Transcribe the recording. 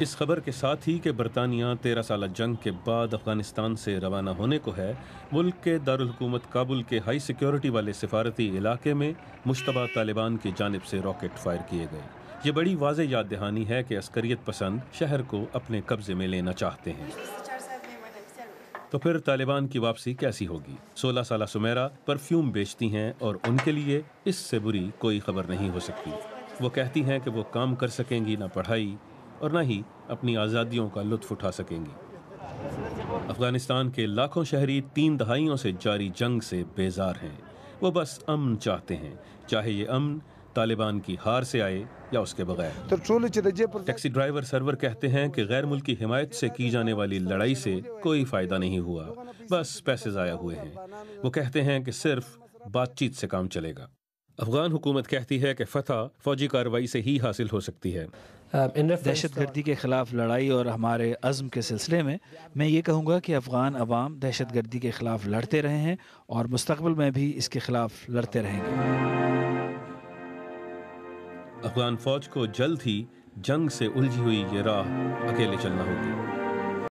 اس خبر کے ساتھ ہی کہ برطانیہ 13 سالہ جنگ کے بعد افغانستان سے روانہ ہونے کو ہے، ملک کے دارالحکومت کابل کے ہائی سیکیورٹی والے سفارتی علاقے میں مشتبہ طالبان کی جانب سے راکٹ فائر کیے گئے۔ یہ بڑی واضح یاد دہانی ہے کہ عسکریت پسند شہر کو اپنے قبضے میں لینا چاہتے ہیں۔ تو پھر طالبان کی واپسی کیسی ہوگی؟ 16 سالہ سمیرا پرفیوم بیچتی ہیں اور ان کے لیے اس سے بری کوئی خبر نہیں ہو سکتی۔ وہ کہتی ہیں کہ وہ کام کر سکیں گی نہ پڑھائی اور نہ ہی اپنی آزادیوں کا لطف اٹھا سکیں گی۔ افغانستان کے لاکھوں شہری 3 دہائیوں سے جاری جنگ سے بیزار ہیں۔ وہ بس امن چاہتے ہیں، چاہے یہ امن طالبان کی ہار سے آئے یا اس کے بغیر۔ ٹیکسی ڈرائیور سرور کہتے ہیں کہ غیر ملکی حمایت سے کی جانے والی لڑائی سے کوئی فائدہ نہیں ہوا، بس پیسے ضائع ہوئے ہیں۔ وہ کہتے ہیں کہ صرف بات چیت سے کام چلے گا۔ افغان حکومت کہتی ہے کہ فتح فوجی کارروائی سے ہی حاصل ہو سکتی ہے۔ دہشت گردی کے خلاف لڑائی اور ہمارے عزم کے سلسلے میں یہ کہوں گا کہ افغان عوام دہشت گردی کے خلاف لڑتے رہے ہیں اور مستقبل میں بھی اس کے خلاف لڑتے رہیں گے۔ افغان فوج کو جلد ہی جنگ سے الجھی ہوئی یہ راہ اکیلے چلنا ہوگی۔